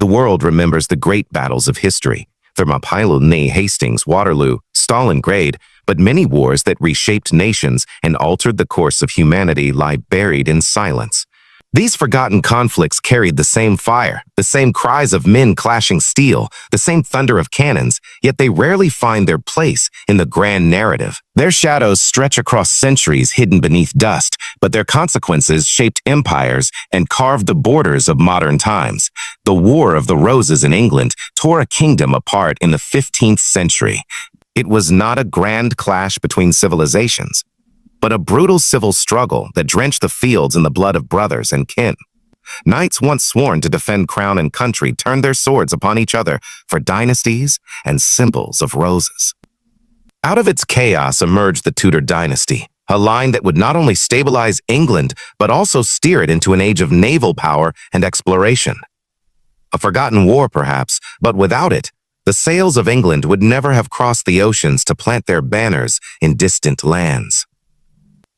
world remembers the great battles of history, Thermopylae, Hastings, Waterloo, Stalingrad, but many wars that reshaped nations and altered the course of humanity lie buried in silence. These forgotten conflicts carried the same fire, the same cries of men clashing steel, the same thunder of cannons, yet they rarely find their place in the grand narrative. Their shadows stretch across centuries hidden beneath dust, but their consequences shaped empires and carved the borders of modern times. The War of the Roses in England tore a kingdom apart in the 15th century. It was not a grand clash between civilizations, but a brutal civil struggle that drenched the fields in the blood of brothers and kin. Knights once sworn to defend crown and country turned their swords upon each other for dynasties and symbols of roses. Out of its chaos emerged the Tudor dynasty, a line that would not only stabilize England, but also steer it into an age of naval power and exploration. A forgotten war, perhaps, but without it, the sails of England would never have crossed the oceans to plant their banners in distant lands.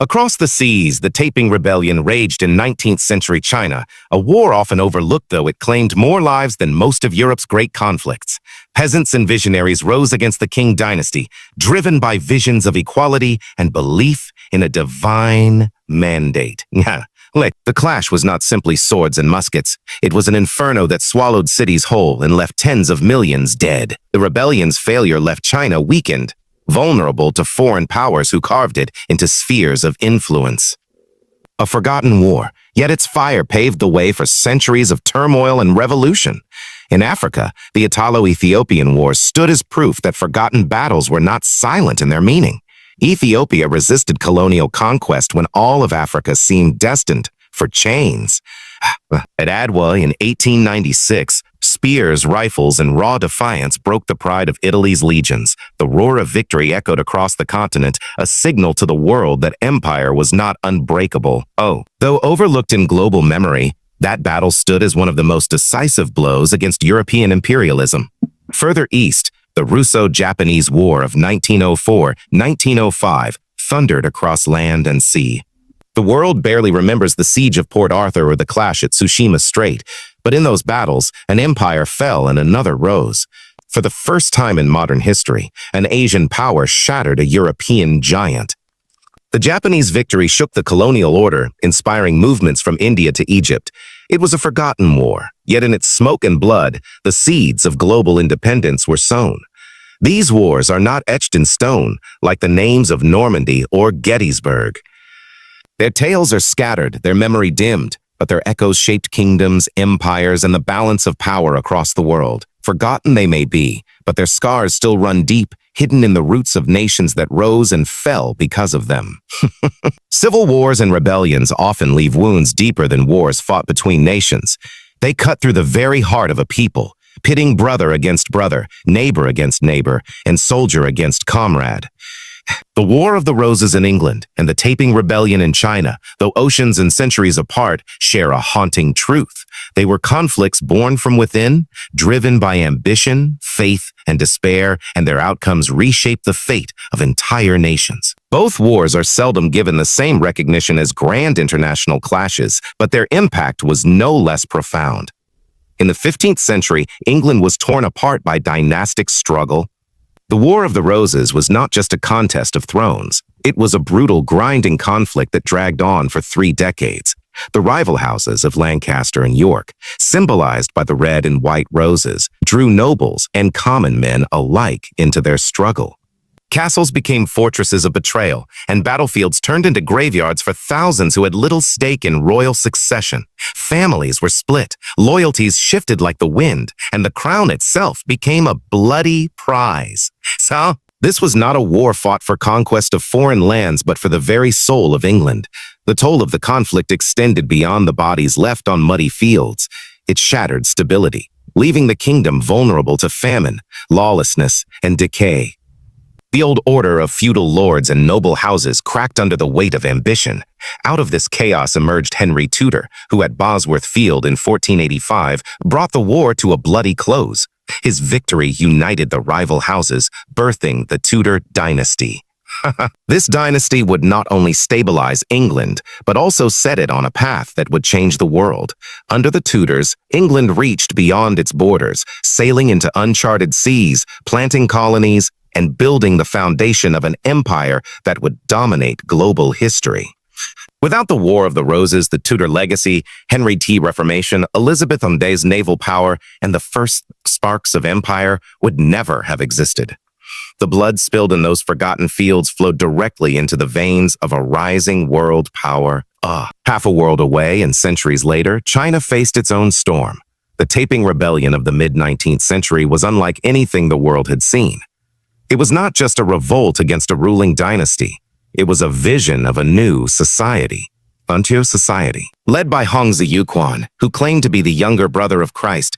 Across the seas, the Taiping Rebellion raged in 19th century China, a war often overlooked though it claimed more lives than most of Europe's great conflicts. Peasants and visionaries rose against the Qing dynasty, driven by visions of equality and belief in a divine mandate. The clash was not simply swords and muskets. It was an inferno that swallowed cities whole and left tens of millions dead. The rebellion's failure left China weakened, vulnerable to foreign powers who carved it into spheres of influence. A forgotten war, yet its fire paved the way for centuries of turmoil and revolution. In Africa, the Italo-Ethiopian War stood as proof that forgotten battles were not silent in their meaning. Ethiopia resisted colonial conquest when all of Africa seemed destined for chains. At Adwa in 1896, spears, rifles, and raw defiance broke the pride of Italy's legions. The roar of victory echoed across the continent, a signal to the world that empire was not unbreakable. Though overlooked in global memory, that battle stood as one of the most decisive blows against European imperialism. Further east, the Russo-Japanese War of 1904-1905 thundered across land and sea. The world barely remembers the siege of Port Arthur or the clash at Tsushima Strait, but in those battles, an empire fell and another rose. For the first time in modern history, an Asian power shattered a European giant. The Japanese victory shook the colonial order, inspiring movements from India to Egypt. It was a forgotten war, yet in its smoke and blood, the seeds of global independence were sown. These wars are not etched in stone, like the names of Normandy or Gettysburg. Their tales are scattered, their memory dimmed, but their echoes shaped kingdoms, empires, and the balance of power across the world. Forgotten they may be, but their scars still run deep, hidden in the roots of nations that rose and fell because of them. Civil wars and rebellions often leave wounds deeper than wars fought between nations. They cut through the very heart of a people, pitting brother against brother, neighbor against neighbor, and soldier against comrade. The War of the Roses in England and the Taiping Rebellion in China, though oceans and centuries apart, share a haunting truth. They were conflicts born from within, driven by ambition, faith, and despair, and their outcomes reshaped the fate of entire nations. Both wars are seldom given the same recognition as grand international clashes, but their impact was no less profound. In the 15th century, England was torn apart by dynastic struggle. The War of the Roses was not just a contest of thrones. It was a brutal, grinding conflict that dragged on for 3 decades. The rival houses of Lancaster and York, symbolized by the red and white roses, drew nobles and common men alike into their struggle. Castles became fortresses of betrayal, and battlefields turned into graveyards for thousands who had little stake in royal succession. Families were split, loyalties shifted like the wind, and the crown itself became a bloody prize. So, this was not a war fought for conquest of foreign lands, but for the very soul of England. The toll of the conflict extended beyond the bodies left on muddy fields. It shattered stability, leaving the kingdom vulnerable to famine, lawlessness, and decay. The old order of feudal lords and noble houses cracked under the weight of ambition. Out of this chaos emerged Henry Tudor, who at Bosworth Field in 1485 brought the war to a bloody close. His victory united the rival houses, birthing the Tudor dynasty. This dynasty would not only stabilize England, but also set it on a path that would change the world. Under the Tudors, England reached beyond its borders, sailing into uncharted seas, planting colonies, and building the foundation of an empire that would dominate global history. Without the War of the Roses, the Tudor legacy, Henry T. Reformation, Elizabeth I's naval power, and the first sparks of empire would never have existed. The blood spilled in those forgotten fields flowed directly into the veins of a rising world power. Half a world away and centuries later, China faced its own storm. The Taiping Rebellion of the mid-19th century was unlike anything the world had seen. It was not just a revolt against a ruling dynasty. It was a vision of a new society. Untold society. Led by Hong Ziyuquan, who claimed to be the younger brother of Christ,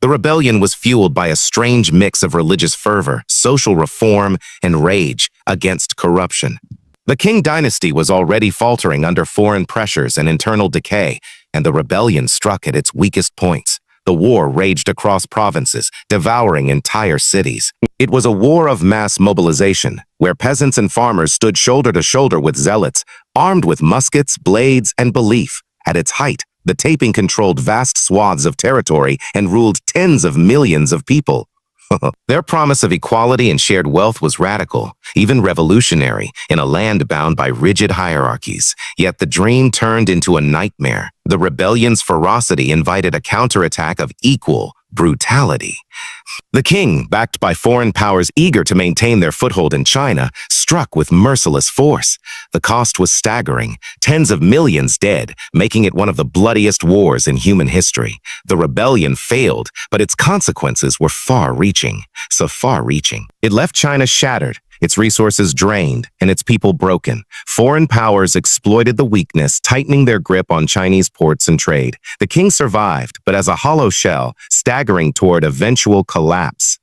the rebellion was fueled by a strange mix of religious fervor, social reform, and rage against corruption. The Qing dynasty was already faltering under foreign pressures and internal decay, and the rebellion struck at its weakest points. The war raged across provinces, devouring entire cities. It was a war of mass mobilization, where peasants and farmers stood shoulder to shoulder with zealots, armed with muskets, blades, and belief. At its height, the Taiping controlled vast swaths of territory and ruled tens of millions of people. Their promise of equality and shared wealth was radical, even revolutionary, in a land bound by rigid hierarchies. Yet the dream turned into a nightmare. The rebellion's ferocity invited a counterattack of equal brutality. The king, backed by foreign powers eager to maintain their foothold in China, struck with merciless force. The cost was staggering, tens of millions dead, making it one of the bloodiest wars in human history. The rebellion failed, but its consequences were far-reaching. It left China shattered, its resources drained, and its people broken. Foreign powers exploited the weakness, tightening their grip on Chinese ports and trade. The king survived, but as a hollow shell, staggering toward eventual collapse.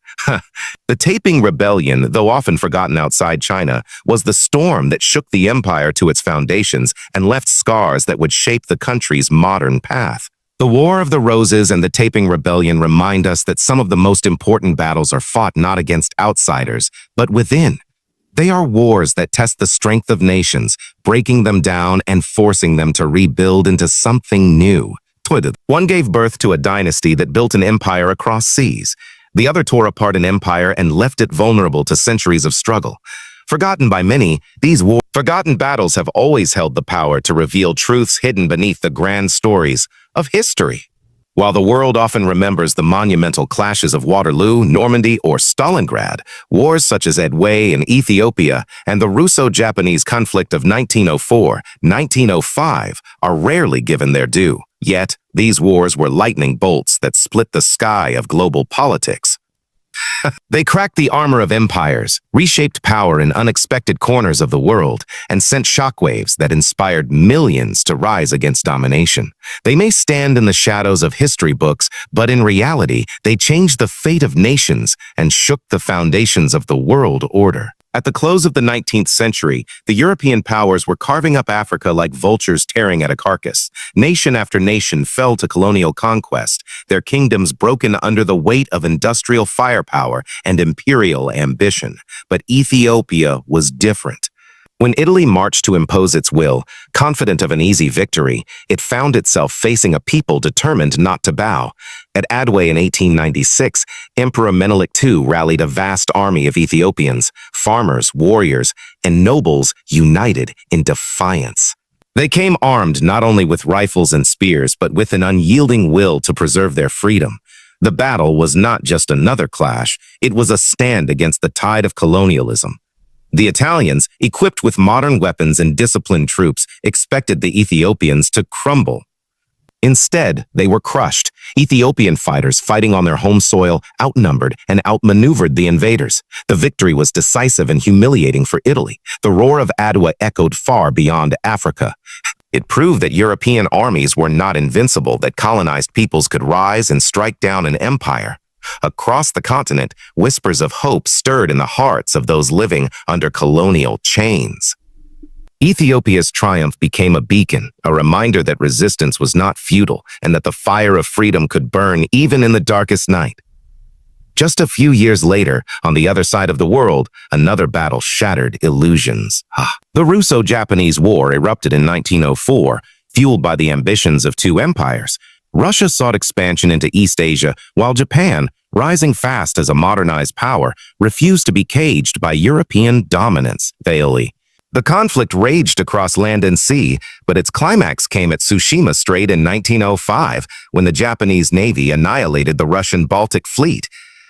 The Taiping Rebellion, though often forgotten outside China, was the storm that shook the empire to its foundations and left scars that would shape the country's modern path. The War of the Roses and the Taiping Rebellion remind us that some of the most important battles are fought not against outsiders, but within. They are wars that test the strength of nations, breaking them down and forcing them to rebuild into something new. One gave birth to a dynasty that built an empire across seas. The other tore apart an empire and left it vulnerable to centuries of struggle. Forgotten by many, these forgotten battles have always held the power to reveal truths hidden beneath the grand stories of history. While the world often remembers the monumental clashes of Waterloo, Normandy, or Stalingrad, wars such as Adwa in Ethiopia and the Russo-Japanese conflict of 1904-1905 are rarely given their due. Yet, these wars were lightning bolts that split the sky of global politics. They cracked the armor of empires, reshaped power in unexpected corners of the world, and sent shockwaves that inspired millions to rise against domination. They may stand in the shadows of history books, but in reality, they changed the fate of nations and shook the foundations of the world order. At the close of the 19th century, the European powers were carving up Africa like vultures tearing at a carcass. Nation after nation fell to colonial conquest, their kingdoms broken under the weight of industrial firepower and imperial ambition. But Ethiopia was different. When Italy marched to impose its will, confident of an easy victory, it found itself facing a people determined not to bow. At Adwa in 1896, Emperor Menelik II rallied a vast army of Ethiopians, farmers, warriors, and nobles united in defiance. They came armed not only with rifles and spears, but with an unyielding will to preserve their freedom. The battle was not just another clash, it was a stand against the tide of colonialism. The Italians, equipped with modern weapons and disciplined troops, expected the Ethiopians to crumble. Instead, they were crushed. Ethiopian fighters fighting on their home soil outnumbered and outmaneuvered the invaders. The victory was decisive and humiliating for Italy. The roar of Adwa echoed far beyond Africa. It proved that European armies were not invincible, that colonized peoples could rise and strike down an empire. Across the continent, whispers of hope stirred in the hearts of those living under colonial chains. Ethiopia's triumph became a beacon, a reminder that resistance was not futile and that the fire of freedom could burn even in the darkest night. Just a few years later, on the other side of the world, another battle shattered illusions. The Russo-Japanese War erupted in 1904, fueled by the ambitions of two empires. Russia sought expansion into East Asia, while Japan, rising fast as a modernized power, refused to be caged by European dominance. The conflict raged across land and sea, but its climax came at Tsushima Strait in 1905, when the Japanese Navy annihilated the Russian Baltic Fleet.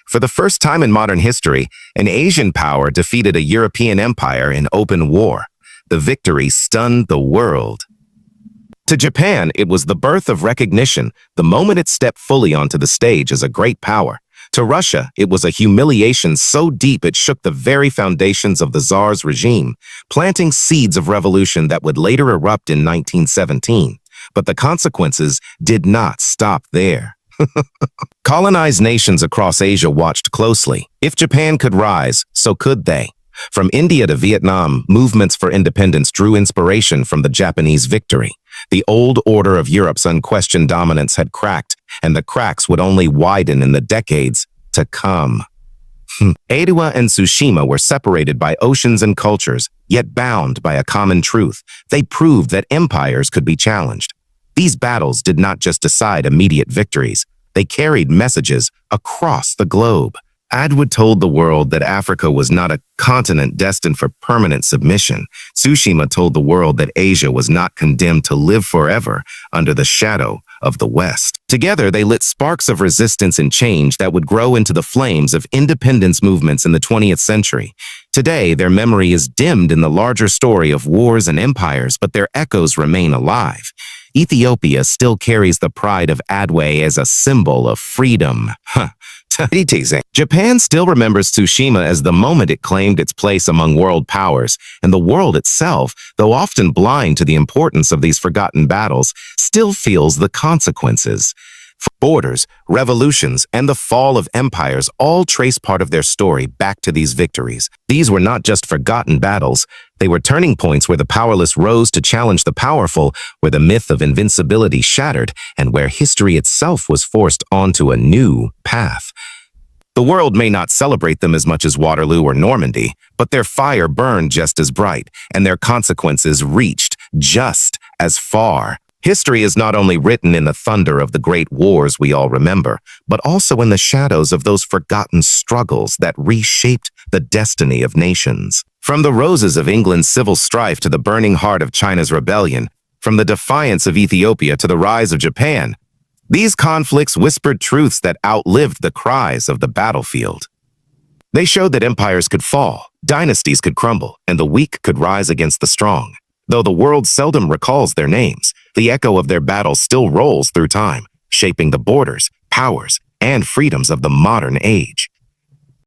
For the first time in modern history, an Asian power defeated a European empire in open war. The victory stunned the world. To Japan, it was the birth of recognition, the moment it stepped fully onto the stage as a great power. To Russia, it was a humiliation so deep it shook the very foundations of the Tsar's regime, planting seeds of revolution that would later erupt in 1917. But the consequences did not stop there. Colonized nations across Asia watched closely. If Japan could rise, so could they. From India to Vietnam, movements for independence drew inspiration from the Japanese victory. The old order of Europe's unquestioned dominance had cracked, and the cracks would only widen in the decades to come. Adwa and Tsushima were separated by oceans and cultures, yet bound by a common truth. They proved that empires could be challenged. These battles did not just decide immediate victories. They carried messages across the globe. Adwa told the world that Africa was not a continent destined for permanent submission. Tsushima told the world that Asia was not condemned to live forever under the shadow of the West. Together, they lit sparks of resistance and change that would grow into the flames of independence movements in the 20th century. Today, their memory is dimmed in the larger story of wars and empires, but their echoes remain alive. Ethiopia still carries the pride of Adwa as a symbol of freedom. Japan still remembers Tsushima as the moment it claimed its place among world powers, and the world itself, though often blind to the importance of these forgotten battles, still feels the consequences. Borders, revolutions, and the fall of empires all trace part of their story back to these victories. These were not just forgotten battles, they were turning points where the powerless rose to challenge the powerful, where the myth of invincibility shattered, and where history itself was forced onto a new path. The world may not celebrate them as much as Waterloo or Normandy, but their fire burned just as bright, and their consequences reached just as far. History is not only written in the thunder of the great wars we all remember, but also in the shadows of those forgotten struggles that reshaped the destiny of nations. From the roses of England's civil strife to the burning heart of China's rebellion, from the defiance of Ethiopia to the rise of Japan, these conflicts whispered truths that outlived the cries of the battlefield. They showed that empires could fall, dynasties could crumble, and the weak could rise against the strong. Though the world seldom recalls their names, the echo of their battles still rolls through time, shaping the borders, powers, and freedoms of the modern age.